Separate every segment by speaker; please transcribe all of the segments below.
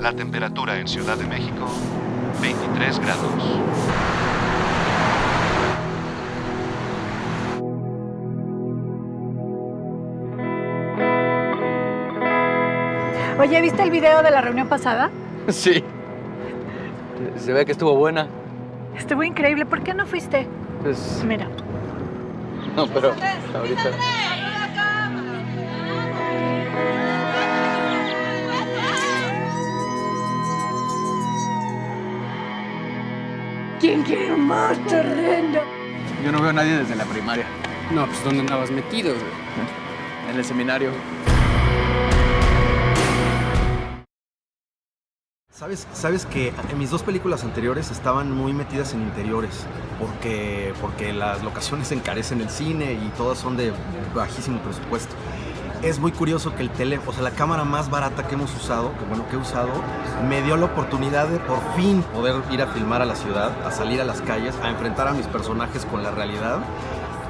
Speaker 1: La temperatura en Ciudad de México, 23 grados.
Speaker 2: Oye, ¿viste el video de la reunión pasada?
Speaker 3: Sí. Se ve que estuvo buena.
Speaker 2: Estuvo increíble. ¿Por qué no fuiste?
Speaker 3: Pues...
Speaker 2: Mira.
Speaker 3: No, pero ahorita...
Speaker 2: ¿Quién quiere más terreno?
Speaker 3: Yo no veo a nadie desde la primaria.
Speaker 4: No, pues ¿dónde andabas metido, güey?
Speaker 3: En el seminario.
Speaker 5: ¿Sabes que en mis dos películas anteriores estaban muy metidas en interiores? Porque las locaciones encarecen el cine y todas son de bajísimo presupuesto. Es muy curioso que la cámara más barata que hemos usado, que he usado, me dio la oportunidad de por fin poder ir a filmar a la ciudad, a salir a las calles, a enfrentar a mis personajes con la realidad.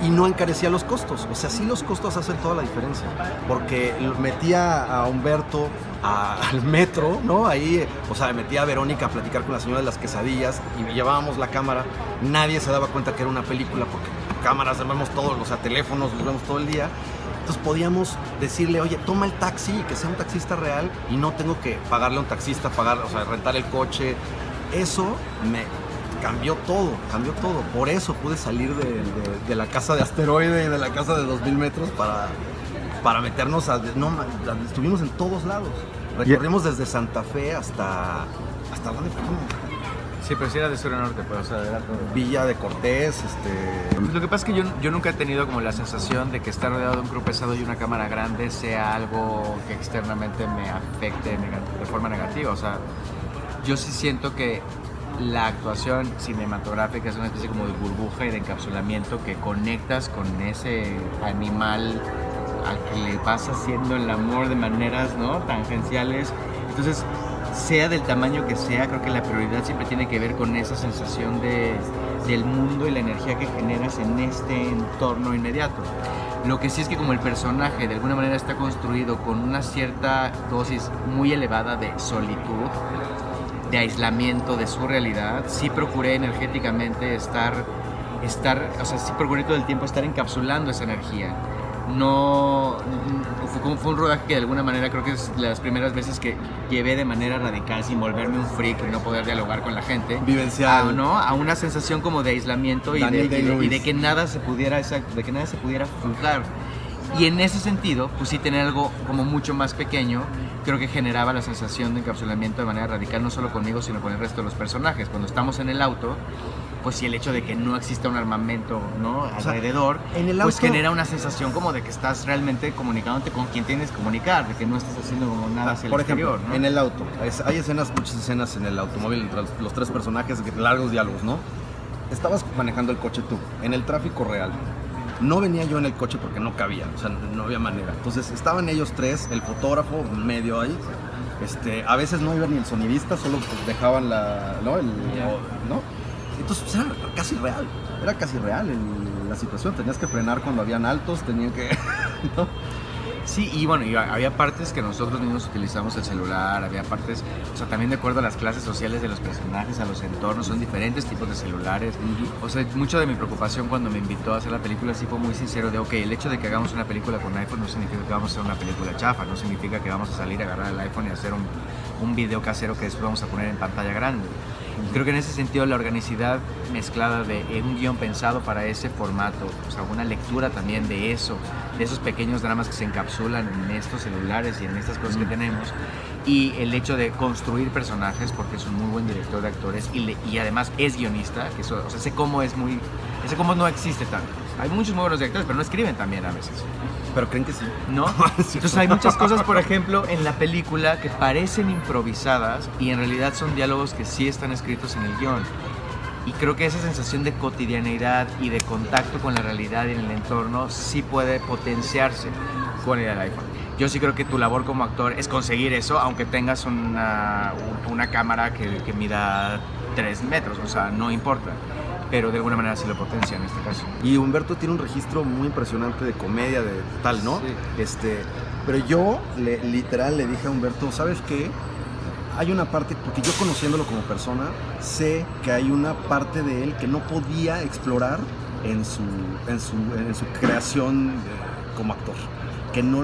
Speaker 5: Y no encarecía los costos, o sea, sí los costos hacen toda la diferencia, porque metía a Humberto al metro, ¿no? Ahí, o sea, metía a Verónica a platicar con la señora de las quesadillas y llevábamos la cámara, nadie se daba cuenta que era una película porque cámaras vemos todos, o sea, teléfonos los vemos todo el día, entonces podíamos decirle, oye, toma el taxi, que sea un taxista real y no tengo que pagarle a un taxista, rentar el coche, eso cambió todo. Por eso pude salir de la casa de asteroide y de la casa de 2000 metros para meternos estuvimos en todos lados. Recorrimos desde Santa Fe hasta ¿dónde fuimos?
Speaker 6: Sí, pero sí era de sur a norte, pues, o sea, era todo.
Speaker 5: Villa de Cortés,
Speaker 6: Pues lo que pasa es que yo nunca he tenido como la sensación de que estar rodeado de un crew pesado y una cámara grande sea algo que externamente me afecte de forma negativa. O sea, yo sí siento que la actuación cinematográfica es una especie como de burbuja y de encapsulamiento que conectas con ese animal al que le vas haciendo el amor de maneras, ¿no?, tangenciales. Entonces, sea del tamaño que sea, creo que la prioridad siempre tiene que ver con esa sensación del mundo y la energía que generas en este entorno inmediato. Lo que sí es que como el personaje de alguna manera está construido con una cierta dosis muy elevada de solitud, de aislamiento de su realidad, sí procuré energéticamente o sea, sí procuré todo el tiempo estar encapsulando esa energía. No, fue un rodaje que de alguna manera creo que es las primeras veces que llevé de manera radical, sin volverme un freak y no poder dialogar con la gente.
Speaker 5: Vivencial.
Speaker 6: ¿No? A una sensación como de aislamiento y de que nada se pudiera fugar. Y en ese sentido, pues sí, tener algo como mucho más pequeño, creo que generaba la sensación de encapsulamiento de manera radical, no solo conmigo, sino con el resto de los personajes. Cuando estamos en el auto, pues sí, el hecho de que no exista un armamento, ¿no?, alrededor, pues genera una sensación como de que estás realmente comunicándote con quien tienes que comunicar, de que no estás haciendo como nada hacia el exterior.
Speaker 5: Por ejemplo,
Speaker 6: ¿no?
Speaker 5: En el auto, hay muchas escenas en el automóvil entre los tres personajes, largos diálogos, ¿no? Estabas manejando el coche tú, en el tráfico real. No venía yo en el coche porque no cabía, o sea, no había manera. Entonces estaban ellos tres, el fotógrafo medio ahí. A veces no iba ni el sonidista, solo pues dejaban ¿no? Entonces pues, era casi real la situación. Tenías que frenar cuando habían altos, tenían que... ¿no?
Speaker 6: Sí, y bueno, había partes que nosotros mismos utilizamos el celular, había partes, o sea, también de acuerdo a las clases sociales de los personajes, a los entornos, son diferentes tipos de celulares. O sea, mucho de mi preocupación cuando me invitó a hacer la película sí fue muy sincero de, ok, el hecho de que hagamos una película con iPhone no significa que vamos a hacer una película chafa, no significa que vamos a salir a agarrar el iPhone y hacer un video casero que después vamos a poner en pantalla grande. Creo que en ese sentido la organicidad mezclada de un guión pensado para ese formato, o sea, una lectura también de eso, de esos pequeños dramas que se encapsulan en estos celulares y en estas cosas que tenemos, y el hecho de construir personajes, porque es un muy buen director de actores y además es guionista, que eso, o sea, ese cómo no existe tanto. Hay muchos muy buenos directores, pero no escriben también a veces.
Speaker 5: Pero creen que sí.
Speaker 6: ¿No? Entonces hay muchas cosas, por ejemplo, en la película que parecen improvisadas y en realidad son diálogos que sí están escritos en el guión. Y creo que esa sensación de cotidianeidad y de contacto con la realidad y en el entorno sí puede potenciarse con el iPhone. Yo sí creo que tu labor como actor es conseguir eso, aunque tengas una cámara que mida 3 metros, o sea, no importa. Pero de alguna manera sí lo potencia en este caso.
Speaker 5: Y Humberto tiene un registro muy impresionante de comedia, de tal, ¿no?
Speaker 6: Sí.
Speaker 5: Pero yo literal le dije a Humberto, ¿sabes qué? hay una parte, porque yo conociéndolo como persona, sé que hay una parte de él que no podía explorar en su creación como actor, que no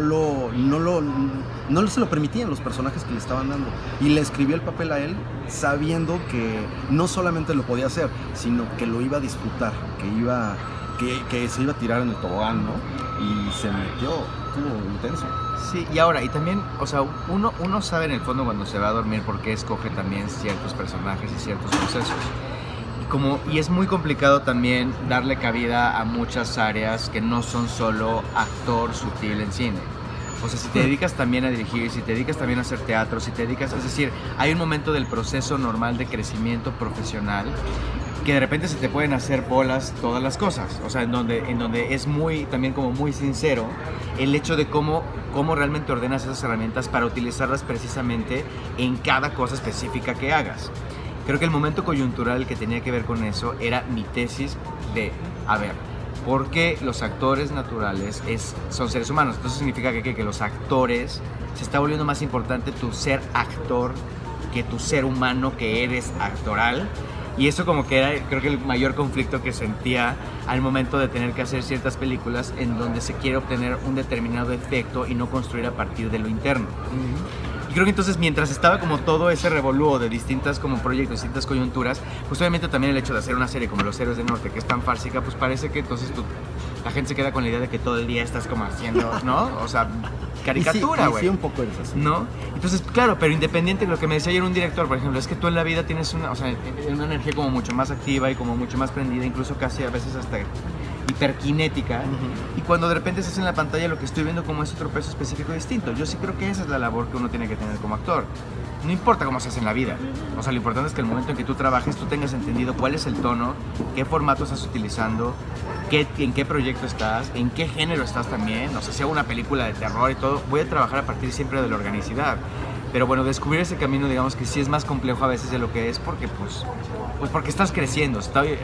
Speaker 5: se lo permitían los personajes que le estaban dando, y le escribió el papel a él sabiendo que no solamente lo podía hacer, sino que lo iba a disfrutar, que se iba a tirar en el tobogán, ¿no? Y se metió, estuvo intenso.
Speaker 6: Sí, y también, o sea, uno sabe en el fondo cuando se va a dormir por qué escoge también ciertos personajes y ciertos procesos. Y es muy complicado también darle cabida a muchas áreas que no son solo actor sutil en cine. O sea, si te dedicas también a dirigir, si te dedicas también a hacer teatro, si te dedicas... Es decir, hay un momento del proceso normal de crecimiento profesional que de repente se te pueden hacer bolas todas las cosas. O sea, en donde es también como muy sincero el hecho de cómo realmente ordenas esas herramientas para utilizarlas precisamente en cada cosa específica que hagas. Creo que el momento coyuntural que tenía que ver con eso era mi tesis de, a ver, ¿por qué los actores naturales son seres humanos? Entonces significa que los actores, se está volviendo más importante tu ser actor que tu ser humano que eres actoral. Y eso como que era, creo que el mayor conflicto que sentía al momento de tener que hacer ciertas películas en donde se quiere obtener un determinado efecto y no construir a partir de lo interno. Y creo que entonces mientras estaba como todo ese revolúo de distintas como proyectos, distintas coyunturas, pues obviamente también el hecho de hacer una serie como Los Héroes del Norte, que es tan fársica, pues parece que entonces la gente se queda con la idea de que todo el día estás como haciendo, ¿no? O sea, caricatura, güey.
Speaker 5: Sí, un poco eres así.
Speaker 6: ¿No? Entonces, claro, pero independiente de lo que me decía ayer un director, por ejemplo, es que tú en la vida tienes una energía como mucho más activa y como mucho más prendida, incluso casi a veces hasta hiperkinética, y cuando de repente estás en la pantalla lo que estoy viendo como es otro peso específico distinto. Yo sí creo que esa es la labor que uno tiene que tener como actor. No importa cómo se hace en la vida, o sea, lo importante es que el momento en que tú trabajes tú tengas entendido cuál es el tono, qué formato estás utilizando, en qué proyecto estás, en qué género estás también. O sea, si hago una película de terror y todo, voy a trabajar a partir siempre de la organicidad. Pero bueno, descubrir ese camino, digamos que sí es más complejo a veces de lo que es porque porque estás creciendo,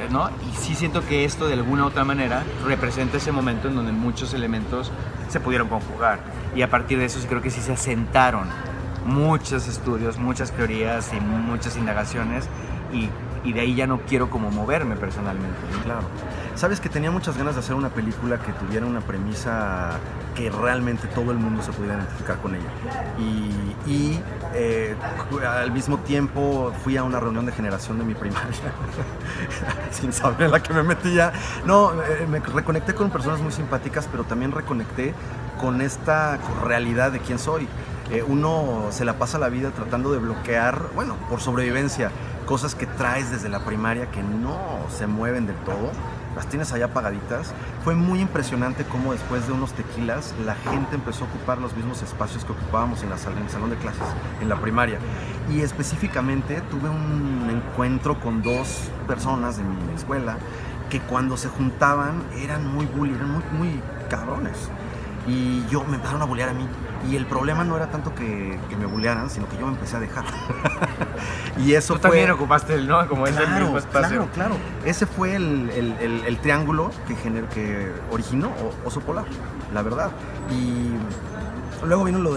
Speaker 6: ¿no? Y sí siento que esto de alguna u otra manera representa ese momento en donde muchos elementos se pudieron conjugar. Y a partir de eso sí creo que sí se asentaron muchos estudios, muchas teorías y muchas indagaciones, y de ahí ya no quiero como moverme personalmente, ¿no?
Speaker 5: Claro. Sabes que tenía muchas ganas de hacer una película que tuviera una premisa que realmente todo el mundo se pudiera identificar con ella. Y al mismo tiempo fui a una reunión de generación de mi primaria, sin saber en la que me metía. No, me reconecté con personas muy simpáticas, pero también reconecté con esta realidad de quién soy. Uno se la pasa la vida tratando de bloquear, bueno, por sobrevivencia, cosas que traes desde la primaria que no se mueven del todo, las tienes allá apagaditas. Fue muy impresionante cómo después de unos tequilas la gente empezó a ocupar los mismos espacios que ocupábamos en el salón de clases, en la primaria. Y específicamente tuve un encuentro con dos personas de mi escuela que cuando se juntaban eran muy bully, eran muy cabrones. Y me empezaron a bullear a mí. Y el problema no era tanto que me bullearan, sino que yo me empecé a dejar. Y eso
Speaker 6: tú también ocupaste ¿no? Como ese mismo espacio.
Speaker 5: Claro. Ese fue el triángulo que originó Oso Polar, la verdad. Y luego vino lo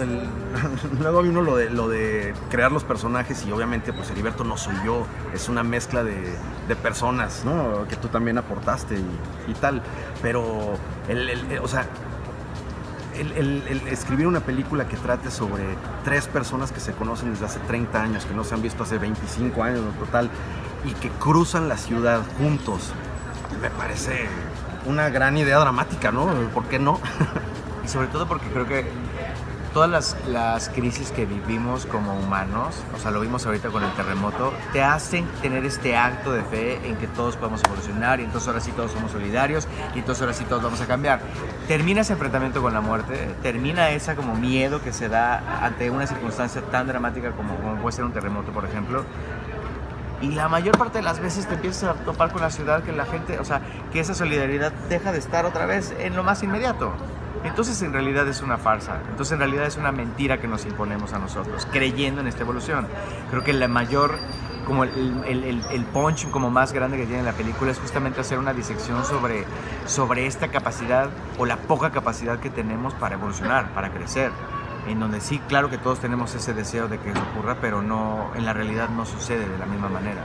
Speaker 5: de crear los personajes, y obviamente pues Heriberto no soy yo, es una mezcla de personas, ¿no? Que tú también aportaste y tal. Pero o sea, el escribir una película que trate sobre tres personas que se conocen desde hace 30 años, que no se han visto hace 25 años en total, y que cruzan la ciudad juntos, me parece una gran idea dramática, ¿no? ¿Por qué no?
Speaker 6: Y sobre todo porque creo que todas las crisis que vivimos como humanos, o sea, lo vimos ahorita con el terremoto, te hacen tener este acto de fe en que todos podemos evolucionar, y entonces ahora sí todos somos solidarios, y entonces ahora sí todos vamos a cambiar. Termina ese enfrentamiento con la muerte, termina esa como miedo que se da ante una circunstancia tan dramática como puede ser un terremoto, por ejemplo, y la mayor parte de las veces te empiezas a topar con la ciudad que la gente, o sea, que esa solidaridad deja de estar otra vez en lo más inmediato. Entonces en realidad es una farsa, entonces en realidad es una mentira que nos imponemos a nosotros, creyendo en esta evolución. Creo que la mayor, como el punch como más grande que tiene la película es justamente hacer una disección sobre esta capacidad o la poca capacidad que tenemos para evolucionar, para crecer. en donde sí, claro que todos tenemos ese deseo de que eso ocurra, pero no, en la realidad no sucede de la misma manera.